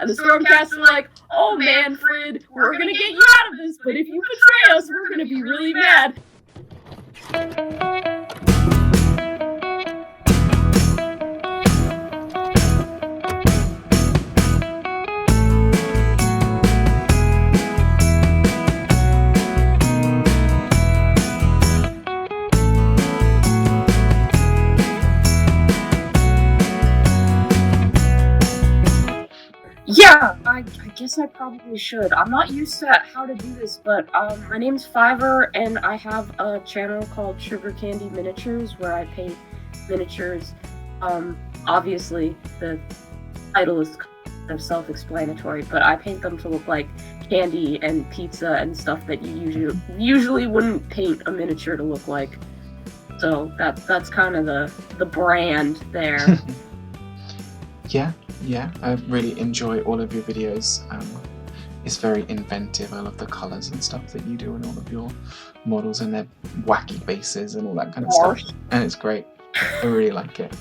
And the Stormcast are like, oh, Manfred, we're gonna get you out of this, but if you betray us, we're gonna be really mad. Yeah, I guess I probably should. I'm not used to how to do this, but my name's Fiverr, and I have a channel called Sugar Candy Miniatures where I paint miniatures. Obviously, the title is kind of self-explanatory, but I paint them to look like candy and pizza and stuff that you usually wouldn't paint a miniature to look like. So that's kind of the brand there. Yeah, I really enjoy all of your videos. It's very inventive. I love the colours and stuff that you do in all of your models and their wacky bases and all that kind of stuff. And it's great. I really like it.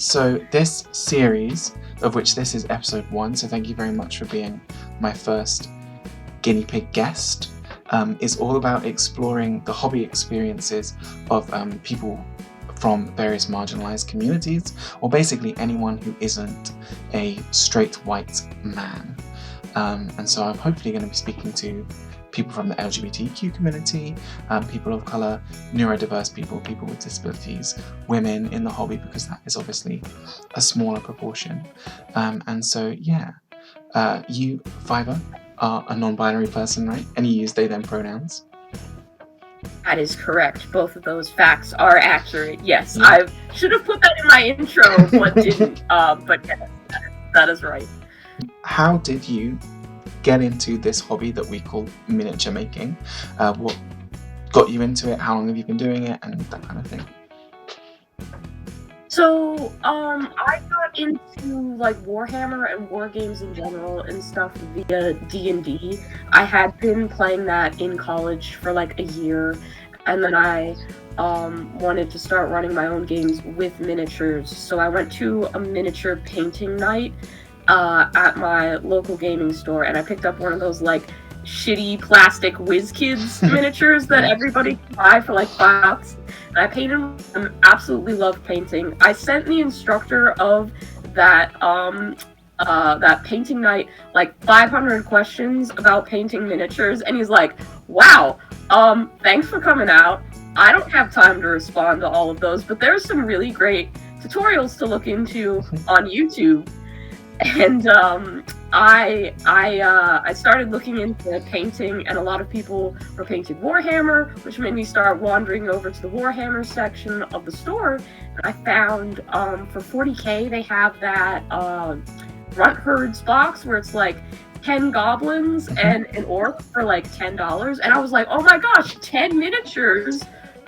So this series, of which this is episode 1, so thank you very much for being my first guinea pig guest, is all about exploring the hobby experiences of people from various marginalized communities, or basically anyone who isn't a straight white man. And so I'm hopefully going to be speaking to people from the LGBTQ community, people of colour, neurodiverse people, people with disabilities, women in the hobby, because that is obviously a smaller proportion. And so, you, Fiverr, are a non-binary person, right? And you use they, them pronouns. That is correct. Both of those facts are accurate. Yes, yeah. I should have put that in my intro, but didn't. But yes, that is right. How did you get into this hobby that we call miniature making? What got you into it? How long have you been doing it? And that kind of thing. So, I got into like Warhammer and war games in general and stuff via D&D. I had been playing that in college for like a year, and then I wanted to start running my own games with miniatures. So I went to a miniature painting night at my local gaming store, and I picked up one of those like shitty plastic WizKids miniatures that everybody can buy for like $5. And I painted them. Absolutely love painting. I sent the instructor of that that painting night like 500 questions about painting miniatures, and he's like, "Wow, thanks for coming out. I don't have time to respond to all of those, but there's some really great tutorials to look into on YouTube." And I started looking into painting, and a lot of people were painting Warhammer, which made me start wandering over to the Warhammer section of the store. And I found for 40K they have that Runt Herds box where it's like 10 goblins and an orc for like $10, and I was like, oh my gosh, 10 miniatures!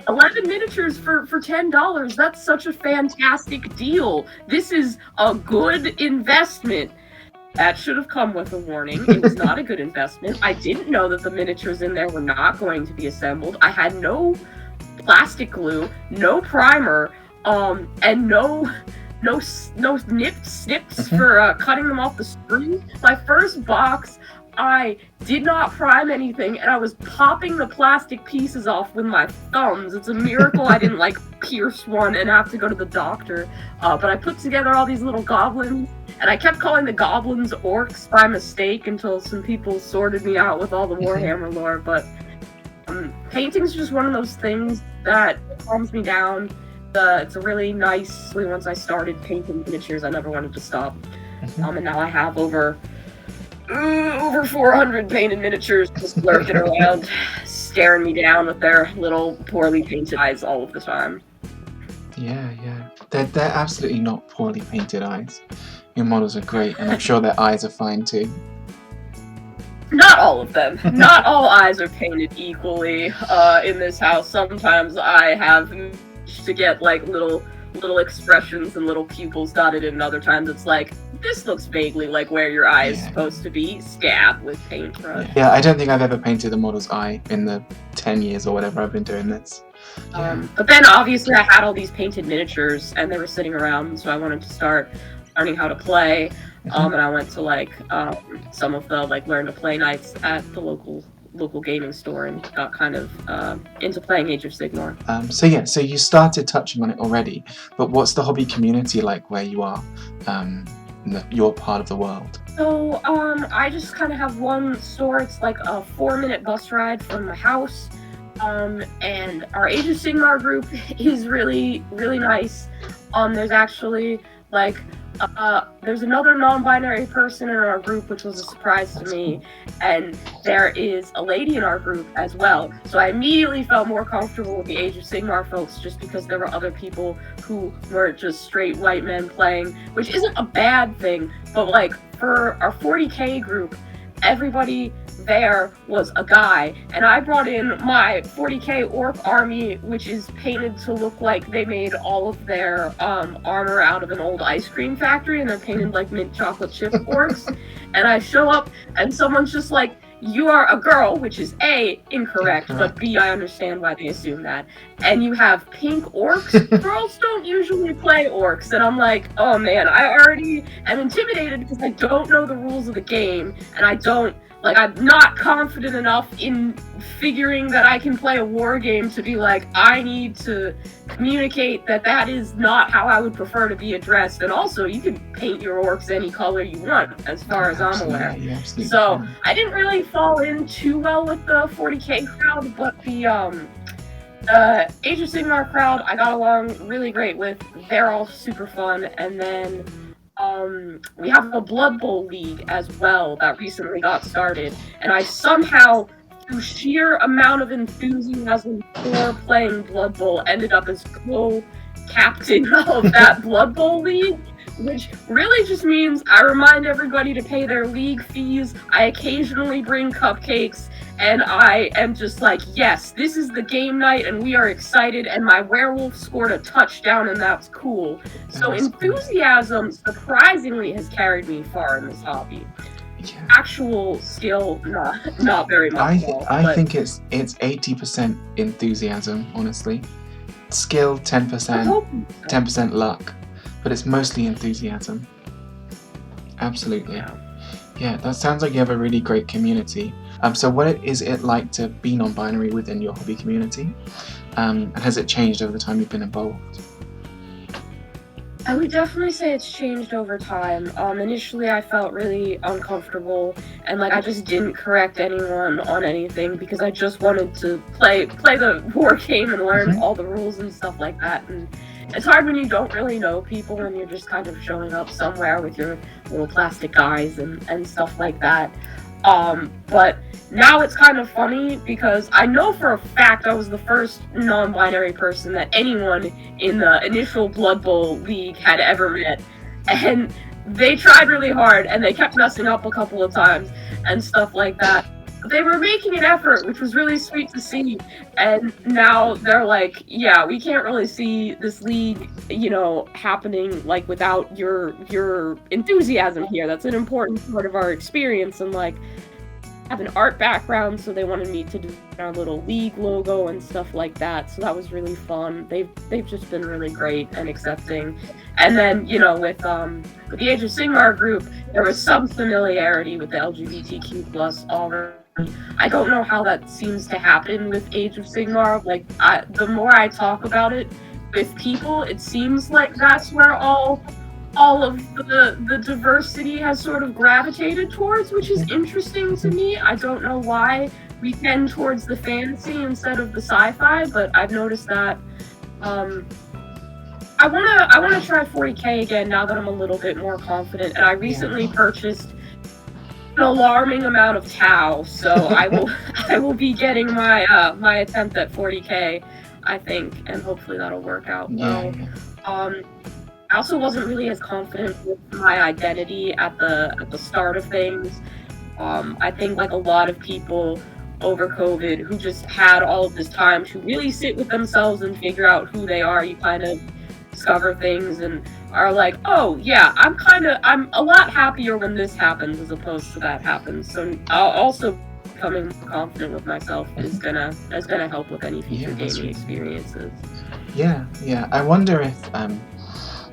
11 miniatures for $10. That's such a fantastic deal. This is a good investment. That should have come with a warning. It was not a good investment. I didn't know that the miniatures in there were not going to be assembled. I had no plastic glue, no primer, and no snips for cutting them off the screen. My first box, I did not prime anything, and I was popping the plastic pieces off with my thumbs. It's a miracle I didn't like pierce one and have to go to the doctor. But I put together all these little goblins, and I kept calling the goblins orcs by mistake until some people sorted me out with all the Warhammer lore. But painting's just one of those things that calms me down. It's a really nice, once I started painting miniatures, I never wanted to stop. And now I have over 400 painted miniatures just lurking around, staring me down with their little poorly painted eyes all of the time. Yeah. They're absolutely not poorly painted eyes. Your models are great, and I'm sure their eyes are fine too. Not all of them. Not all eyes are painted equally in this house. Sometimes I have to get like little expressions and little pupils dotted in, and other times it's like, this looks vaguely like where your eye is supposed to be, scab with paintbrush. Yeah, I don't think I've ever painted a model's eye in the 10 years or whatever I've been doing this. But then obviously I had all these painted miniatures and they were sitting around, so I wanted to start learning how to play. And I went to like some of the like learn to play nights at the local gaming store and got kind of into playing Age of Sigmar. So you started touching on it already, but what's the hobby community like where you are, your part of the world? So I just kind of have one store. It's like a 4-minute bus ride from my house. And our Age of Sigmar group is really, really nice. There's actually like there's another non-binary person in our group, which was a surprise to me, and there is a lady in our group as well. So I immediately felt more comfortable with the Age of Sigmar folks, just because there were other people who weren't just straight white men playing, which isn't a bad thing. But like for our 40K group, everybody there was a guy, and I brought in my 40K orc army, which is painted to look like they made all of their armor out of an old ice cream factory, and they're painted like mint chocolate chip orcs. And I show up, and someone's just like, "You are a girl," which is A, incorrect, but B, I understand why they assume that. "And you have pink orcs? Girls don't usually play orcs." And I'm like, oh man, I already am intimidated because I don't know the rules of the game, and I'm not confident enough in figuring that I can play a war game to be like, I need to communicate that is not how I would prefer to be addressed. And also, you can paint your orcs any color you want, as far as I'm aware. So I didn't really fall in too well with the 40K crowd, but the Age of Sigmar crowd I got along really great with. They're all super fun. And then we have a Blood Bowl league as well that recently got started, and I somehow, through sheer amount of enthusiasm for playing Blood Bowl, ended up as co-captain of that Blood Bowl league, which really just means I remind everybody to pay their league fees. I occasionally bring cupcakes, and I am just like, yes, this is the game night, and we are excited, and my werewolf scored a touchdown, and that's cool. So enthusiasm, surprisingly, has carried me far in this hobby. Yeah. Actual skill, not very much. I think it's 80% enthusiasm, honestly. Skill, 10% luck. But it's mostly enthusiasm. Absolutely. Yeah, that sounds like you have a really great community. So what is it like to be non-binary within your hobby community? And has it changed over the time you've been involved? I would definitely say it's changed over time. Initially I felt really uncomfortable, and like I just didn't correct anyone on anything because I just wanted to play the war game and learn all the rules and stuff like that. And it's hard when you don't really know people and you're just kind of showing up somewhere with your little plastic guys and stuff like that. But now it's kind of funny because I know for a fact I was the first non-binary person that anyone in the initial Blood Bowl league had ever met. And they tried really hard and they kept messing up a couple of times and stuff like that. They were making an effort, which was really sweet to see, and now they're like, yeah, we can't really see this league, happening like without your enthusiasm here. That's an important part of our experience, and like, I have an art background, so they wanted me to do our little league logo and stuff like that, so that was really fun. They've just been really great and accepting. And then, with the Age of Sigmar group, there was some familiarity with the LGBTQ plus already. I don't know how that seems to happen with Age of Sigmar. Like, the more I talk about it with people, it seems like that's where all of the diversity has sort of gravitated towards, which is interesting to me. I don't know why we tend towards the fantasy instead of the sci-fi, but I've noticed that. I wanna try 40K again now that I'm a little bit more confident, and I recently purchased an alarming amount of Tau, so I will be getting my attempt at 40K, I think, and hopefully that'll work out well. I also wasn't really as confident with my identity at the start of things. I think like a lot of people over COVID who just had all of this time to really sit with themselves and figure out who they are, you kind of discover things and are like, oh yeah, I'm a lot happier when this happens as opposed to that happens. So also becoming confident with myself is gonna help with any future gaming experiences. Yeah. I wonder if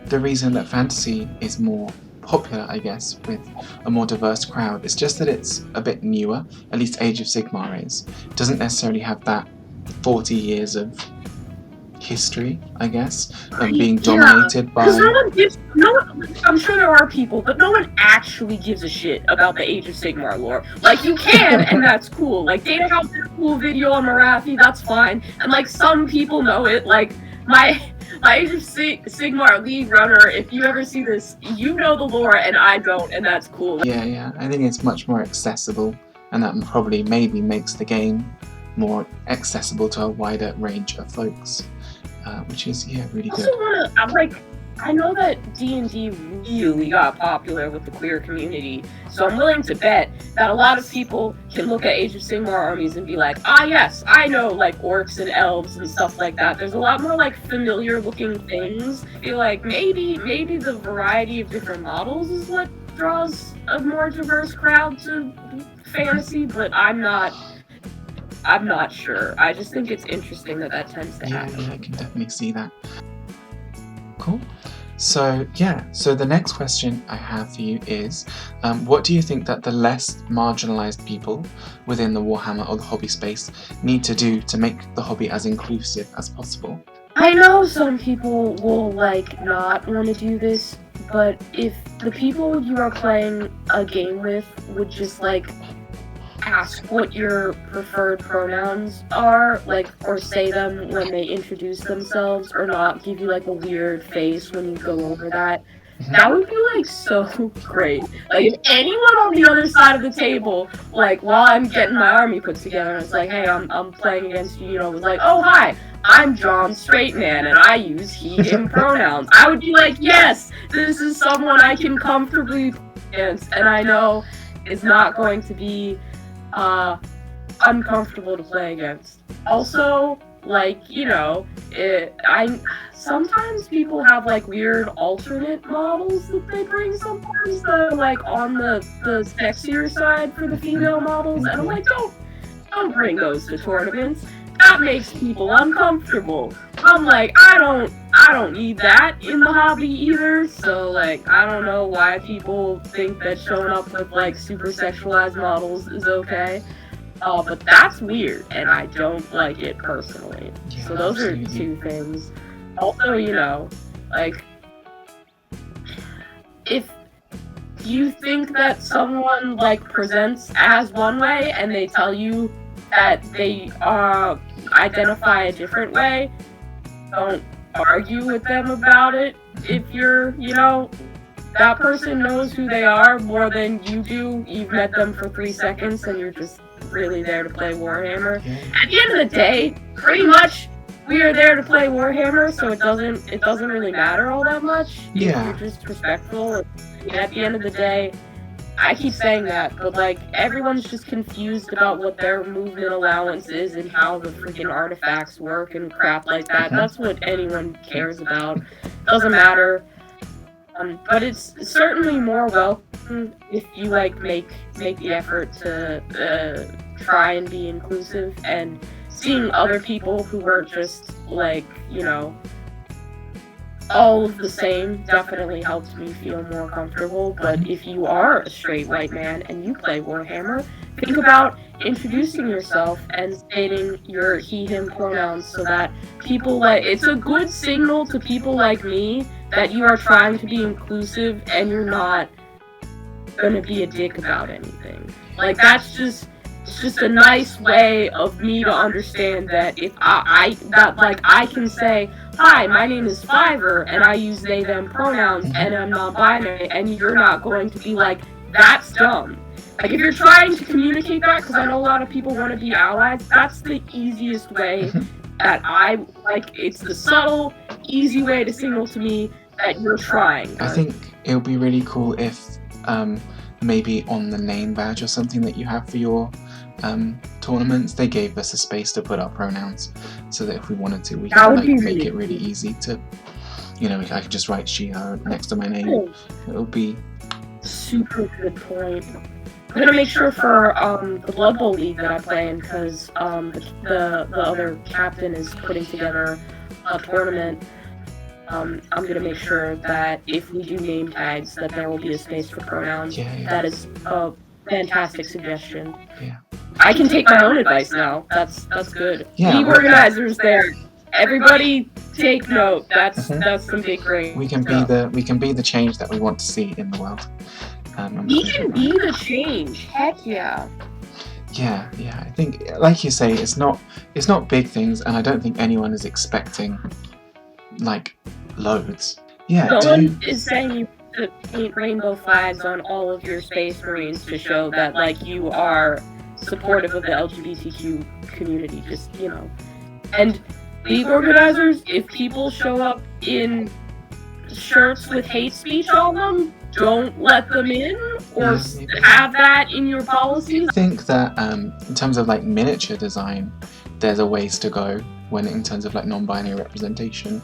the reason that fantasy is more popular, I guess, with a more diverse crowd. It's just that it's a bit newer, at least Age of Sigmar is. It doesn't necessarily have that 40 years of history, I guess, and being dominated by... Because I'm sure there are people, but no one actually gives a shit about the Age of Sigmar lore. Like, you can, and that's cool. Like, Data House did a cool video on Marathi, that's fine. And, like, some people know it. Like, my Age of Sigmar league runner, if you ever see this, you know the lore, and I don't, and that's cool. Yeah, I think it's much more accessible, and that probably maybe makes the game more accessible to a wider range of folks. Which is, really good. I know that D&D really got popular with the queer community, so I'm willing to bet that a lot of people can look at Age of Sigmar armies and be like, ah yes, I know, like, orcs and elves and stuff like that. There's a lot more, like, familiar looking things. I feel like maybe the variety of different models is what draws a more diverse crowd to fantasy, but I'm not sure. I just think it's interesting that tends to happen. Yeah, I can definitely see that. Cool. So the next question I have for you is, what do you think that the less marginalized people within the Warhammer or the hobby space need to do to make the hobby as inclusive as possible? I know some people will, like, not want to do this, but if the people you are playing a game with would just, like, ask what your preferred pronouns are, like, or say them when they introduce themselves, or not give you, like, a weird face when you go over that. That would be, like, so great. Like, if anyone on the other side of the table, like, while I'm getting my army put together, it's like, hey, I'm playing against you, was like, oh, hi, I'm John Straight Man, and I use he, him pronouns. I would be like, yes, this is someone I can comfortably play against, and I know it's not going to be uncomfortable to play against. Also, like, sometimes people have, like, weird alternate models that they bring sometimes that are, like, on the sexier side for the female models, and I'm like, don't bring those to tournaments. That makes people uncomfortable. I'm like, I don't need that in the hobby either, so, like, I don't know why people think that showing up with, like, super sexualized models is okay. But that's weird, and I don't like it personally. Yeah, so those absolutely. are two things. Also, like, if you think that someone, like, presents as one way and they tell you that they identify a different way, don't argue with them about it. If you're, that person knows who they are more than you do. You've met them for 3 seconds and you're just really there to play Warhammer. Yeah. At the end of the day, pretty much we are there to play Warhammer, so it doesn't really matter all that much. Yeah. If you're just respectful. And at the end of the day, I keep saying that, but, like, everyone's just confused about what their movement allowance is and how the freaking artifacts work and crap like that. That's what anyone cares about. Doesn't matter. But it's certainly more welcome if you, like, make the effort to try and be inclusive, and seeing other people who are just, like, all of the same definitely helps me feel more comfortable. But if you are a straight white man and you play Warhammer, think about introducing yourself and stating your he, him pronouns so that people, it's a good signal to people like me that you are trying to be inclusive and you're not gonna be a dick about anything. Like, it's just a nice way of me to understand that if I can say, hi, my name is Fiverr, and I use they, them pronouns, and I'm non-binary, and you're not going to be like, that's dumb. Like, if you're trying to communicate that, because I know a lot of people want to be allies, that's the easiest way that it's the subtle, easy way to signal to me that you're trying. I think it would be really cool if maybe on the name badge or something that you have for your tournaments, they gave us a space to put our pronouns, so that if we wanted to, we can make it really easy to, I could just write she, her next to my name. It would be super good point. I'm gonna make sure for the Bloodhole league that I play in, because the other captain is putting together a tournament. I'm gonna make sure that if we do name tags, that there will be a space for pronouns. Yeah. That is a fantastic suggestion. Yeah. I can take my own advice now. That's good. Yeah, The organizers there. Everybody take note. That's some big brain. We can be the change that we want to see in the world. We can be the change. Heck yeah. Yeah. I think, like you say, it's not big things, and I don't think anyone is expecting like loads. Yeah. No one is saying you to paint rainbow flags on all of your Space Marines to show that like you are supportive of the LGBTQ community. Just and the organizers, if people show up in shirts with hate speech on them, don't let them in, or have that in your policies. I think that in terms of like miniature design, there's a ways to go when in terms of like non-binary representation,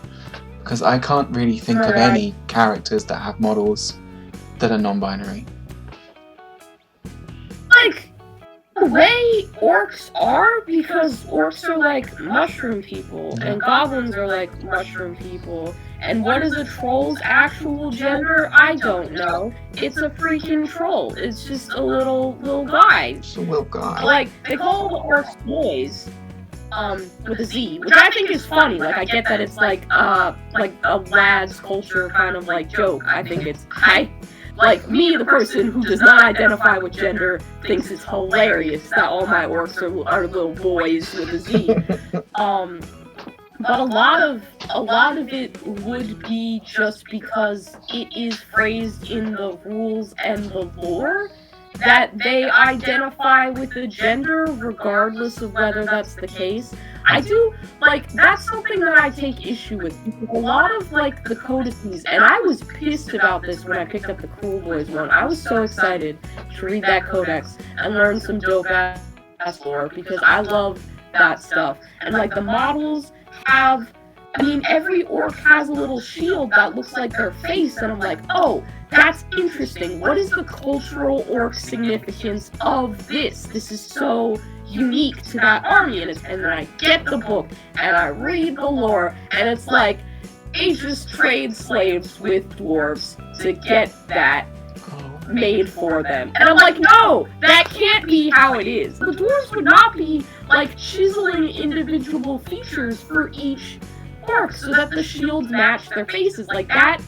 because I can't really think of any characters that have models that are non-binary. Like the way orcs are, because orcs are like mushroom people, and goblins are like mushroom people. And what is a troll's actual gender? I don't know. It's a freaking troll. It's just a little guy. It's a little guy. Like, they call the orcs boys, with a Z, which I think is funny. Like, I get that it's like a lad's culture kind of like joke. I think it's, like me, the person who does not identify with gender, thinks it's hilarious that all my orcs are little boys with a Z. But a lot of it would be just because it is phrased in the rules and the lore that they identify with a gender regardless of whether that's the case. I do, like, that's something that I take issue with. A lot of, like, the codices, and I was pissed about this when I picked up the Cruel Boys one. I was so excited to read that codex and learn some dope-ass lore, because I love that stuff. And, like, the models have, I mean, every orc has a little shield that looks like their face, and I'm like, oh, that's interesting. What is the cultural orc significance of this? This is so unique to that army, and then I get the book, and I read the lore, and it's like, they just trade slaves with dwarves to get that made for them. And I'm like, no, that can't be how it is. The dwarves would not be, like, chiseling individual features for each orc so that the shields match their faces. Like, that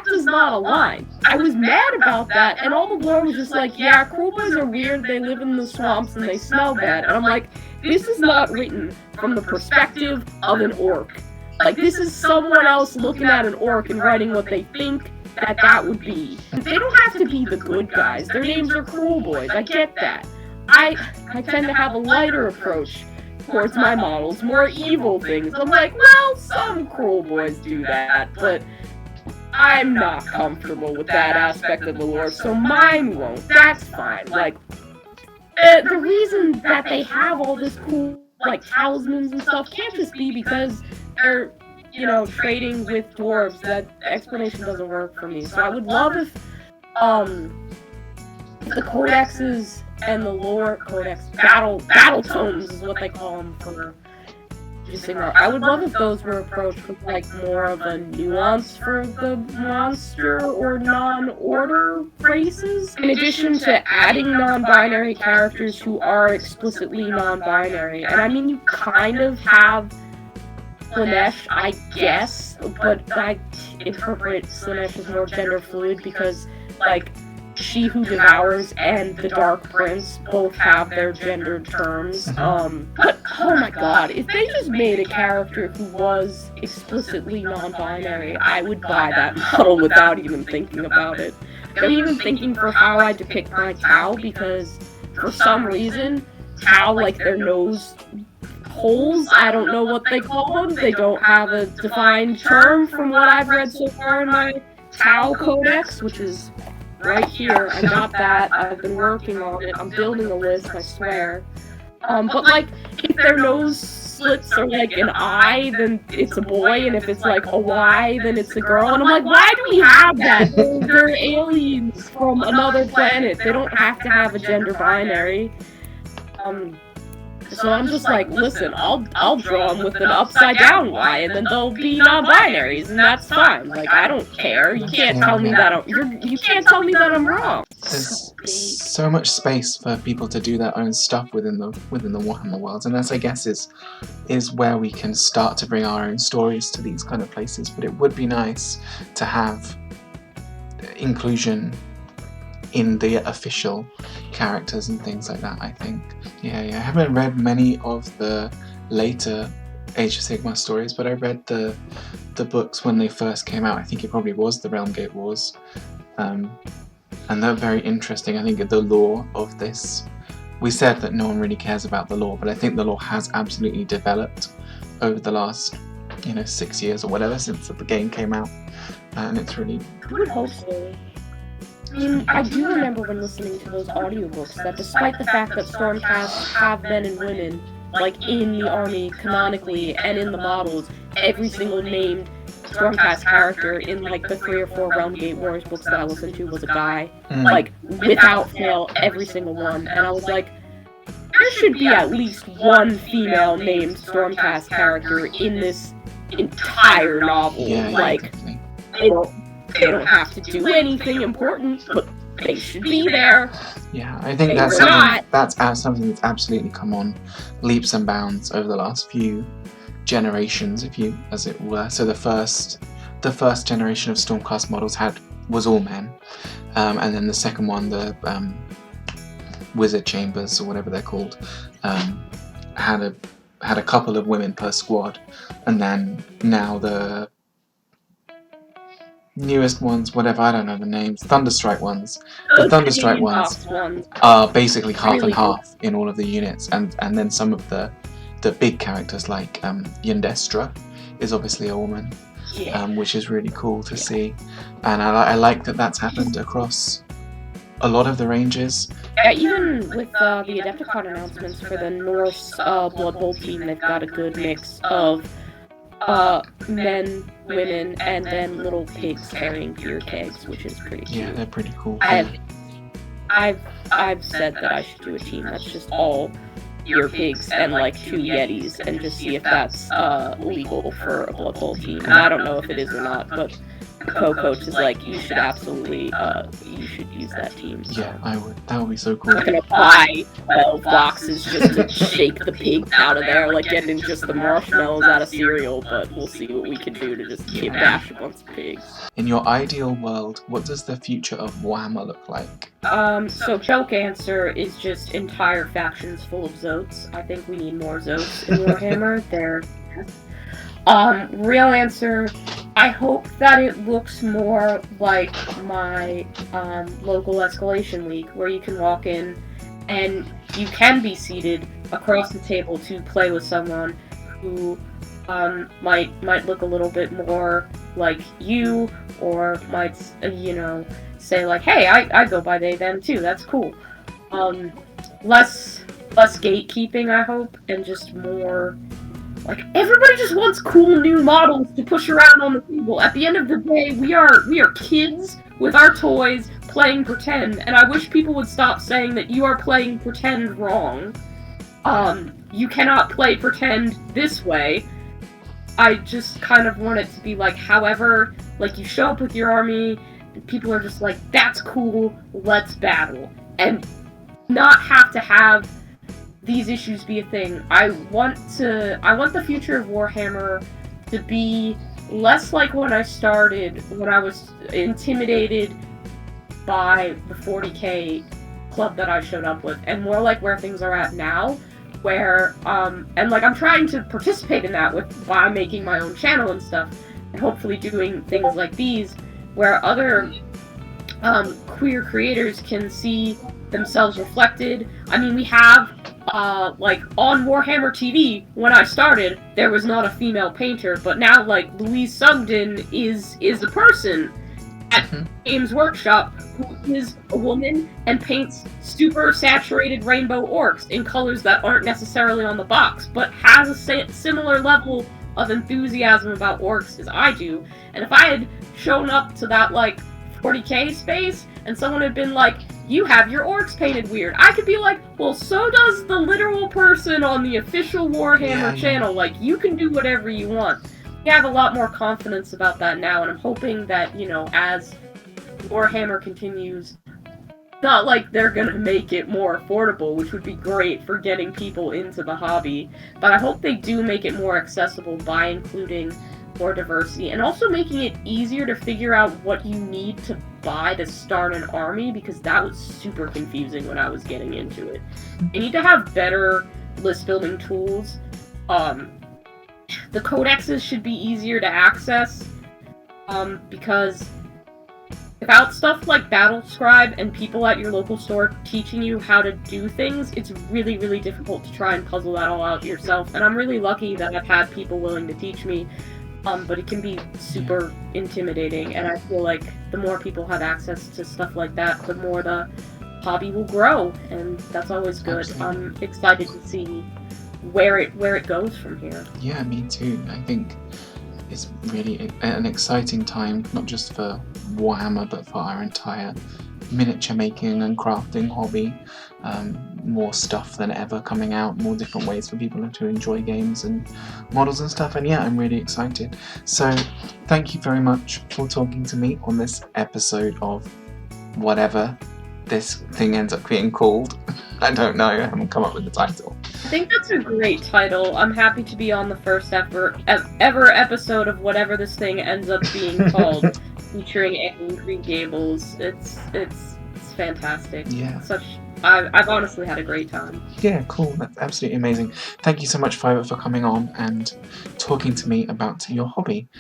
does not align. I was mad about that, and all the lore was just like, yeah, Cruel Boys are weird, they live in the swamps, and they smell bad. And I'm like, this is not written from the perspective of an orc. Like, this is someone else looking at an orc and writing what they think that would be. They don't have to be the good guys. Their names are Cruel Boys. I get that. I tend to have a lighter approach towards my models, more evil things. I'm like, well, some Cruel Boys do that, but I'm not comfortable with that aspect of the lore, so mine won't. That's fine. Like, the reason that they have all this cool, like, talismans and stuff can't just be because they're, trading with dwarves. That explanation doesn't work for me. So I would love if the codexes and the lore codex, battle tomes is what they call them for Sigmar. I would love if those were approached with, like, more of a nuance for the monster or non-order races. In addition to adding non-binary characters who are explicitly non-binary. And I mean, you kind of have Slanesh, I guess, but I interpret Slanesh as more gender fluid because, like, She Who Devours and the Dark Prince both have their gendered terms. But, oh my god, if they just made a character who was explicitly non-binary, I would buy that model without even thinking about it. I'm even thinking for how I depict my Tau, because for some reason, Tau, like, their nose holes, I don't know what they call them. They don't have a defined term from what I've read so far in my Tau Codex, which is right here. I got that. I've been working on it. I'm building a list, I swear. But, like, if their nose slits are like an I, then it's a boy, and if it's like a Y, then it's a girl. And I'm like, why do we have that? They're aliens from another planet. They don't have to have a gender binary. So I'm just like, listen, I'll draw them with an upside down Y, and then they'll be non-binaries, and that's fine. Like, I don't care. You can't tell me that you can't tell me that I'm wrong. There's so much space for people to do their own stuff within the Warhammer world, and that's, I guess, is where we can start to bring our own stories to these kind of places. But it would be nice to have inclusion in the official characters and things like that, I think. Yeah, I haven't read many of the later Age of Sigmar stories, but I read the books when they first came out. I think it probably was the Realm Gate Wars. And they're very interesting. I think the lore of this, we said that no one really cares about the lore, but I think the lore has absolutely developed over the last 6 years or whatever since the game came out, and it's really... I would hope so. I mean, I do remember when listening to those audiobooks that despite the fact that Stormcast have men and women, like, in the army canonically and in the models, every single named Stormcast character in, like, the 3 or 4 Realm Gate Wars books that I listened to was a guy. Like, without fail, every single one. And I was like, there should be at least one female named Stormcast character in this entire novel. Yeah, like, definitely. They don't have to do anything important, but they should be there. Yeah, I think that's something that's absolutely come on leaps and bounds over the last few generations, as it were. So the first generation of Stormcast models was all men, and then the second one, the Wizard Chambers or whatever they're called, had a couple of women per squad, and then now the newest ones, whatever, I don't know the names, Thunderstrike ones. The Thunderstrike ones are basically half and half in all of the units, and then some of the big characters like Yandestra is obviously a woman, which is really cool to see, and I like that that's happened across a lot of the ranges. Yeah, even with the Adepticon announcements for the Norse Bloodhole team, they've got a good mix of men, women, and then little pigs carrying beer kegs, which is pretty cute. Yeah, they're pretty cool. I've said that I should do a team that's just all beer pigs and like 2 Yetis, and just see if that's legal for a Bloodhole team. And I don't know if it is or not, but the co-coach is like, you should absolutely, you should use that team. So. Yeah, I would. That would be so cool. I'm gonna buy 12 boxes just to shake the pigs out of there, like getting just the marshmallows out of cereal, but we'll see what we can do to just bash a bunch of pigs. In your ideal world, what does the future of Warhammer look like? So joke answer is just entire factions full of Zotes. I think we need more Zotes in Warhammer. They're... real answer, I hope that it looks more like my local Escalation League, where you can walk in and you can be seated across the table to play with someone who might look a little bit more like you, or might, say like, hey, I go by they, them too, that's cool. Less gatekeeping, I hope, and just more... Like, everybody just wants cool new models to push around on the table. At the end of the day, we are kids with our toys playing pretend, and I wish people would stop saying that you are playing pretend wrong. You cannot play pretend this way. I just kind of want it to be like, however, like, you show up with your army, and people are just like, that's cool, let's battle. And not have to have these issues be a thing. I want the future of Warhammer to be less like when I started, when I was intimidated by the 40k club that I showed up with, and more like where things are at now, where, and like I'm trying to participate in that while I'm making my own channel and stuff, and hopefully doing things like these, where other queer creators can see themselves reflected. I mean, we have, like, on Warhammer TV, when I started, there was not a female painter, but now, like, Louise Sugden is a person at Games Workshop who is a woman and paints super saturated rainbow orcs in colors that aren't necessarily on the box, but has a similar level of enthusiasm about orcs as I do. And if I had shown up to that, like, 40k space, and someone had been like, you have your orcs painted weird. I could be like, well, so does the literal person on the official Warhammer channel. Like, you can do whatever you want. I have a lot more confidence about that now, and I'm hoping that, you know, as Warhammer continues, not like they're gonna make it more affordable, which would be great for getting people into the hobby, but I hope they do make it more accessible by including more diversity, and also making it easier to figure out what you need to buy to start an army, because that was super confusing when I was getting into it. They need to have better list building tools. The codexes should be easier to access, because without stuff like Battle Scribe and people at your local store teaching you how to do things, it's really, really difficult to try and puzzle that all out yourself. And I'm really lucky that I've had people willing to teach me, but it can be super intimidating, and I feel like the more people have access to stuff like that, the more the hobby will grow, and that's always good. Absolutely. I'm excited to see where it goes from here. Yeah, me too. I think it's really an exciting time, not just for Warhammer, but for our entire miniature making and crafting hobby. More stuff than ever coming out, more different ways for people to enjoy games and models and stuff, and yeah, I'm really excited. So thank you very much for talking to me on this episode of whatever this thing ends up being called. I don't know, I haven't come up with the title. I think that's a great title. I'm happy to be on the first ever episode of whatever this thing ends up being called, featuring Angry Gables. It's fantastic. Yeah. I've honestly had a great time. Yeah, cool. That's absolutely amazing. Thank you so much, Fiverr, for coming on and talking to me about your hobby.